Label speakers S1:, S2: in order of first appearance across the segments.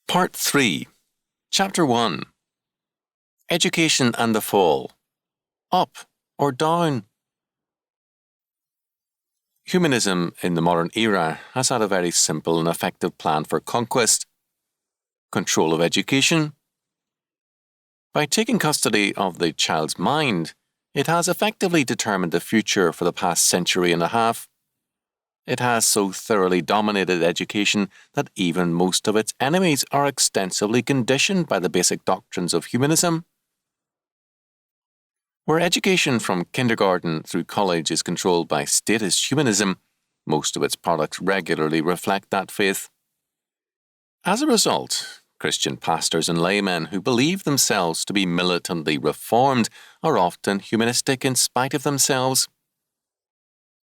S1: Part 3, Chapter 1, Education and the Fall, Up or Down? Humanism in the modern era has had a very simple and effective plan for conquest: control of education. By taking custody of the child's mind, it has effectively determined the future for the past century and a half. It has so thoroughly dominated education that even most of its enemies are extensively conditioned by the basic doctrines of humanism. Where education from kindergarten through college is controlled by statist humanism, most of its products regularly reflect that faith. As a result, Christian pastors and laymen who believe themselves to be militantly reformed are often humanistic in spite of themselves.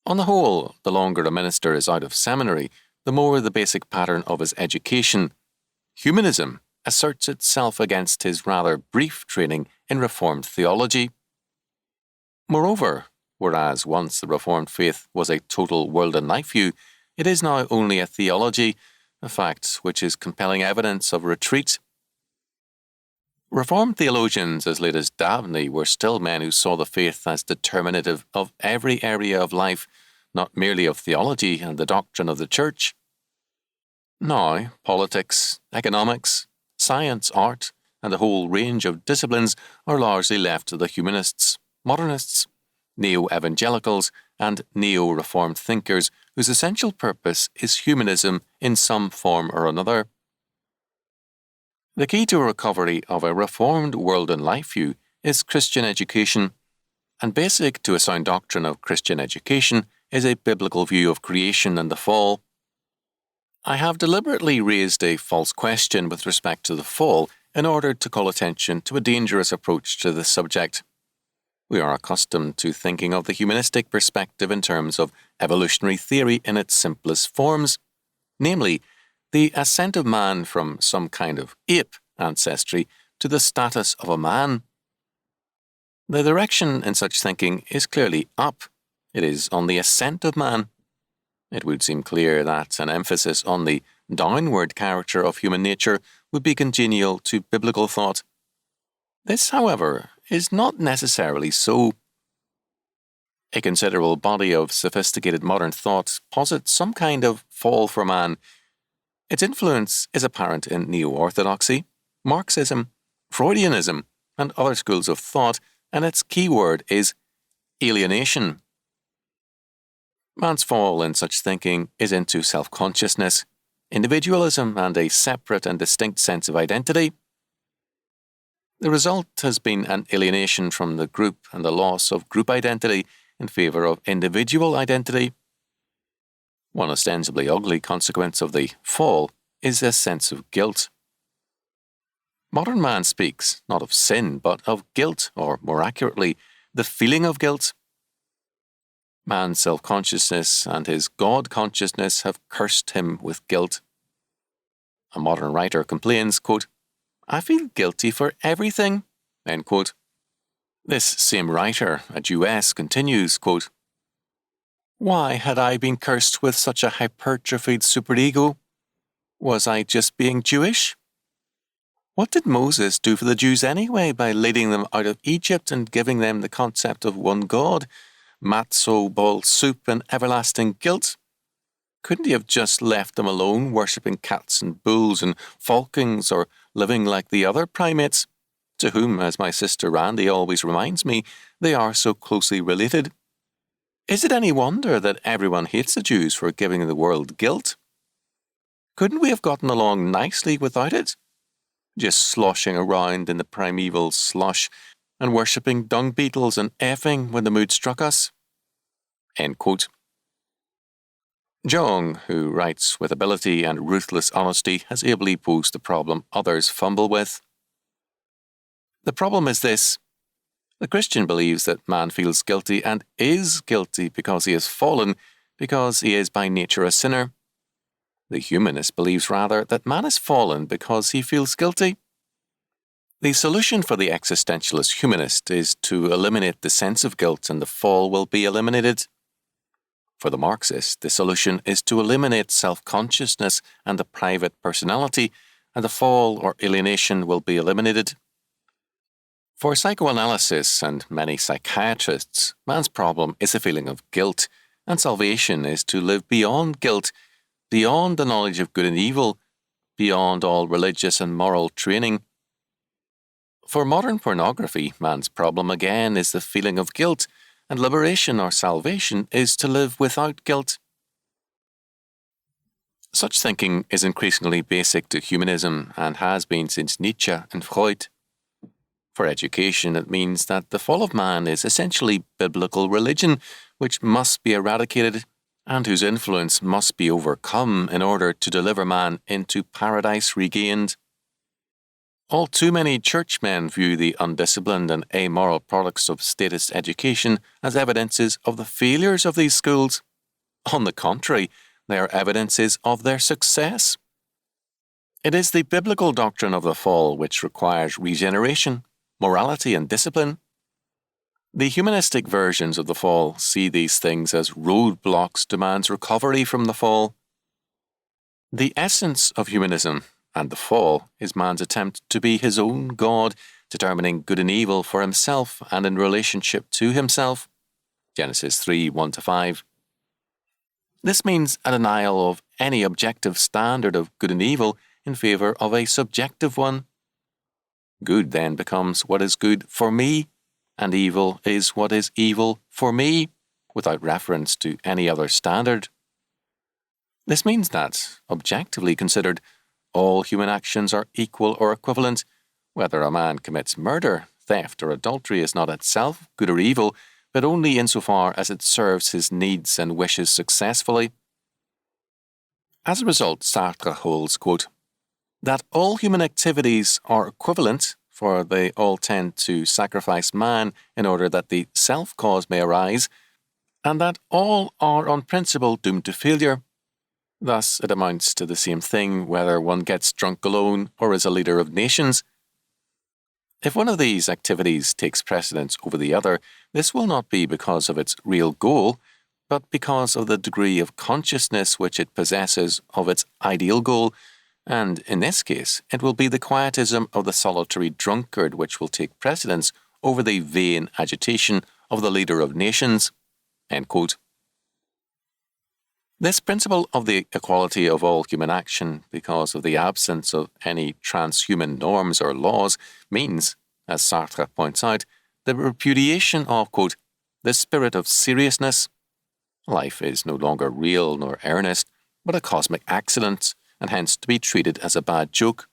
S1: On the whole, the longer a minister is out of seminary, the more the basic pattern of his education, humanism, asserts itself against his rather brief training in Reformed theology. Moreover, whereas once the Reformed faith was a total world and life view, it is now only a theology, a fact which is compelling evidence of retreat. Reformed theologians as late as Dabney were still men who saw the faith as determinative of every area of life, not merely of theology and the doctrine of the Church. Now, politics, economics, science, art, and the whole range of disciplines are largely left to the humanists, modernists, neo-evangelicals, and neo-reformed thinkers whose essential purpose is humanism in some form or another. The key to a recovery of a reformed world and life view is Christian education, and basic to a sound doctrine of Christian education is a biblical view of creation and the fall. I have deliberately raised a false question with respect to the fall in order to call attention to a dangerous approach to this subject. We are accustomed to thinking of the humanistic perspective in terms of evolutionary theory in its simplest forms, namely, the ascent of man from some kind of ape ancestry to the status of a man. The direction in such thinking is clearly up. It is on the ascent of man. It would seem clear that an emphasis on the downward character of human nature would be congenial to biblical thought. This, however, is not necessarily so. A considerable body of sophisticated modern thought posits some kind of fall for man. Its influence is apparent in neo-orthodoxy, Marxism, Freudianism, and other schools of thought, and its key word is alienation. Man's fall in such thinking is into self-consciousness, individualism, and a separate and distinct sense of identity. The result has been an alienation from the group and the loss of group identity in favour of individual identity. One ostensibly ugly consequence of the fall is a sense of guilt. Modern man speaks not of sin, but of guilt, or more accurately, the feeling of guilt. Man's self-consciousness and his God-consciousness have cursed him with guilt. A modern writer complains, quote, "I feel guilty for everything," end quote. This same writer, a Jewess, continues, quote, "Why had I been cursed with such a hypertrophied superego? Was I just being Jewish? What did Moses do for the Jews anyway by leading them out of Egypt and giving them the concept of one God, matzo ball soup and everlasting guilt? Couldn't he have just left them alone, worshipping cats and bulls and falcons, or living like the other primates, to whom, as my sister Randy always reminds me, they are so closely related? Is it any wonder that everyone hates the Jews for giving the world guilt? Couldn't we have gotten along nicely without it? Just sloshing around in the primeval slush and worshipping dung beetles and effing when the mood struck us?" End quote. Jung, who writes with ability and ruthless honesty, has ably posed the problem others fumble with. The problem is this: the Christian believes that man feels guilty and is guilty because he has fallen, because he is by nature a sinner. The humanist believes rather that man has fallen because he feels guilty. The solution for the existentialist humanist is to eliminate the sense of guilt, and the fall will be eliminated. For the Marxist, the solution is to eliminate self-consciousness and the private personality, and the fall or alienation will be eliminated. For psychoanalysis and many psychiatrists, man's problem is a feeling of guilt, and salvation is to live beyond guilt, beyond the knowledge of good and evil, beyond all religious and moral training. For modern pornography, man's problem again is the feeling of guilt, and liberation or salvation is to live without guilt. Such thinking is increasingly basic to humanism and has been since Nietzsche and Freud. For education, it means that the fall of man is essentially biblical religion, which must be eradicated and whose influence must be overcome in order to deliver man into paradise regained. All too many churchmen view the undisciplined and amoral products of statist education as evidences of the failures of these schools. On the contrary, they are evidences of their success. It is the biblical doctrine of the fall which requires regeneration, morality, and discipline. The humanistic versions of the fall see these things as roadblocks to man's recovery from the fall. The essence of humanism and the fall is man's attempt to be his own God, determining good and evil for himself and in relationship to himself. Genesis 3, 1-5. This means a denial of any objective standard of good and evil in favour of a subjective one. Good then becomes what is good for me, and evil is what is evil for me, without reference to any other standard. This means that, objectively considered, all human actions are equal or equivalent. Whether a man commits murder, theft, or adultery is not itself good or evil, but only insofar as it serves his needs and wishes successfully. As a result, Sartre holds, quote, that all human activities are equivalent, for they all tend to sacrifice man in order that the self-cause may arise, and that all are on principle doomed to failure. Thus, it amounts to the same thing whether one gets drunk alone or is a leader of nations. If one of these activities takes precedence over the other, this will not be because of its real goal, but because of the degree of consciousness which it possesses of its ideal goal, and in this case, it will be the quietism of the solitary drunkard which will take precedence over the vain agitation of the leader of nations. End quote. This principle of the equality of all human action, because of the absence of any transhuman norms or laws, means, as Sartre points out, the repudiation of, quote, the spirit of seriousness. Life is no longer real nor earnest, but a cosmic accident, and hence to be treated as a bad joke.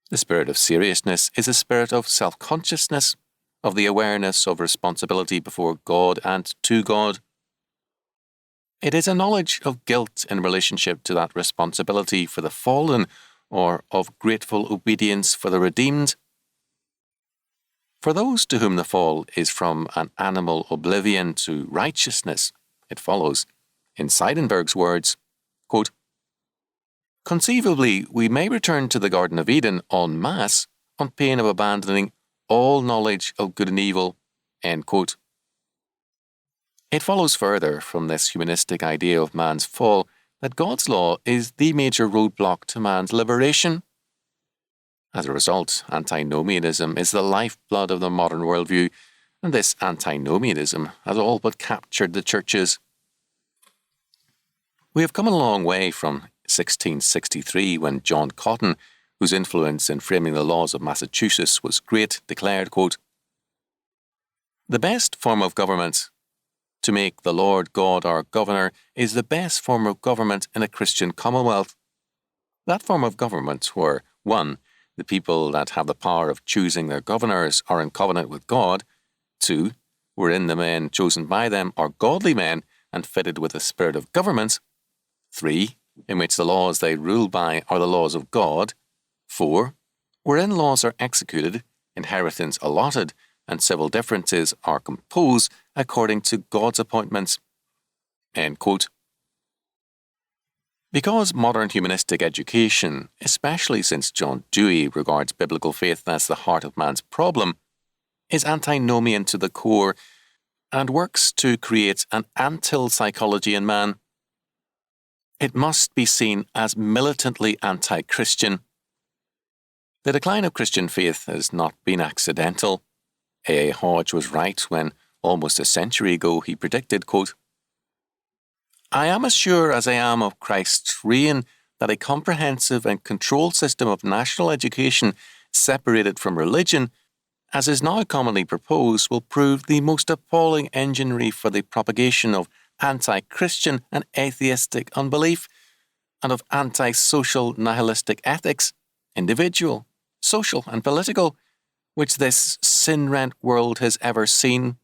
S1: The spirit of seriousness is a spirit of self-consciousness, of the awareness of responsibility before God and to God. It is a knowledge of guilt in relationship to that responsibility for the fallen, or of grateful obedience for the redeemed. For those to whom the fall is from an animal oblivion to righteousness, it follows, in Seidenberg's words, quote, conceivably, we may return to the Garden of Eden en masse on pain of abandoning all knowledge of good and evil. End quote. It follows further from this humanistic idea of man's fall that God's law is the major roadblock to man's liberation. As a result, antinomianism is the lifeblood of the modern worldview, and this antinomianism has all but captured the churches. We have come a long way from 1663 when John Cotton, whose influence in framing the laws of Massachusetts was great, declared, quote, the best form of government, to make the Lord God our governor, is the best form of government in a Christian commonwealth. That form of government where, 1, the people that have the power of choosing their governors are in covenant with God, 2, wherein the men chosen by them are godly men and fitted with the spirit of government, 3, in which the laws they rule by are the laws of God, 4, wherein laws are executed, inheritance allotted, and civil differences are composed according to God's appointments. End quote. Because modern humanistic education, especially since John Dewey regards biblical faith as the heart of man's problem, is antinomian to the core and works to create an antil psychology in man, It must be seen as militantly anti-Christian. The decline of Christian faith has not been accidental. A. Hodge was right when, almost a century ago, he predicted, quote, "I am as sure as I am of Christ's reign that a comprehensive and controlled system of national education separated from religion, as is now commonly proposed, will prove the most appalling enginery for the propagation of anti-Christian and atheistic unbelief, and of anti-social nihilistic ethics, individual, social and political, which this sin-rent world has ever seen."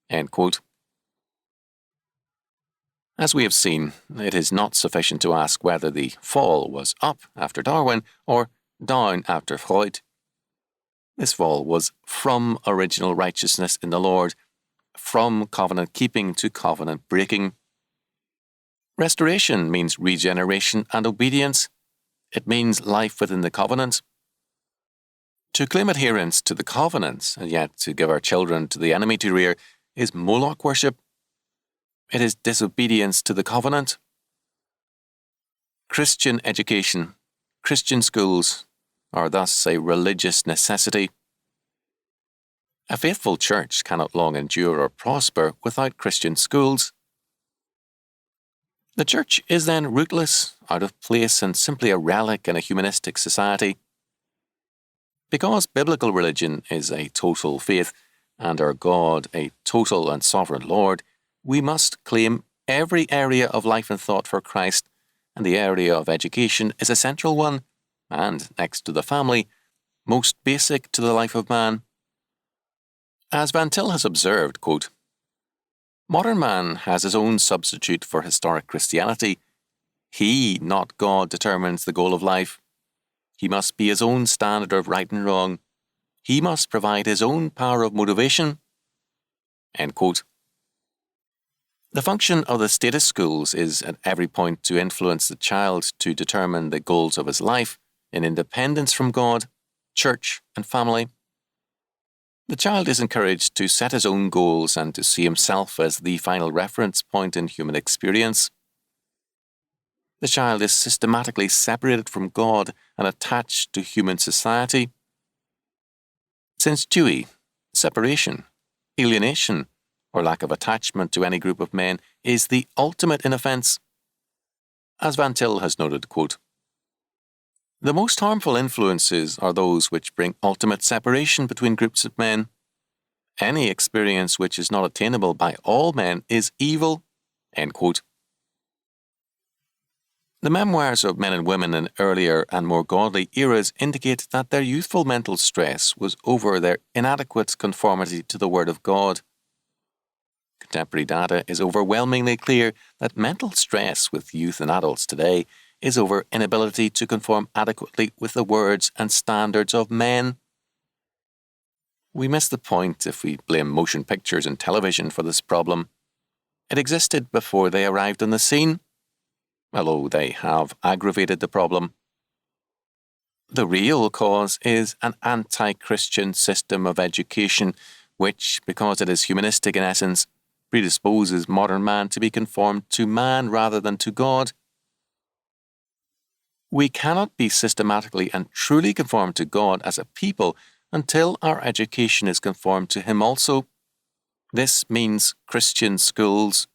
S1: End quote. As we have seen, it is not sufficient to ask whether the fall was up after Darwin or down after Freud. This fall was from original righteousness in the Lord, from covenant keeping to covenant breaking. Restoration means regeneration and obedience. It means life within the covenant. To claim adherence to the covenant and yet to give our children to the enemy to rear is Moloch worship. It is disobedience to the covenant. Christian education, Christian schools, are thus a religious necessity. A faithful church cannot long endure or prosper without Christian schools. The church is then rootless, out of place, and simply a relic in a humanistic society. Because biblical religion is a total faith, and our God a total and sovereign Lord, we must claim every area of life and thought for Christ, and the area of education is a central one, and, next to the family, most basic to the life of man. As Van Til has observed, quote, "Modern man has his own substitute for historic Christianity. He, not God, determines the goal of life. He must be his own standard of right and wrong. He must provide his own power of motivation." End quote. The function of the status schools is at every point to influence the child to determine the goals of his life in independence from God, church, and family. The child is encouraged to set his own goals and to see himself as the final reference point in human experience. The child is systematically separated from God and attached to human society. Since Dewey, separation, alienation, or lack of attachment to any group of men is the ultimate in offence. As Van Til has noted, quote, "The most harmful influences are those which bring ultimate separation between groups of men. Any experience which is not attainable by all men is evil." End quote. The memoirs of men and women in earlier and more godly eras indicate that their youthful mental stress was over their inadequate conformity to the Word of God. Contemporary data is overwhelmingly clear that mental stress with youth and adults today is over inability to conform adequately with the words and standards of men. We miss the point if we blame motion pictures and television for this problem. It existed before they arrived on the scene, although they have aggravated the problem. The real cause is an anti-Christian system of education which, because it is humanistic in essence, predisposes modern man to be conformed to man rather than to God. We cannot be systematically and truly conformed to God as a people until our education is conformed to Him also. This means Christian schools,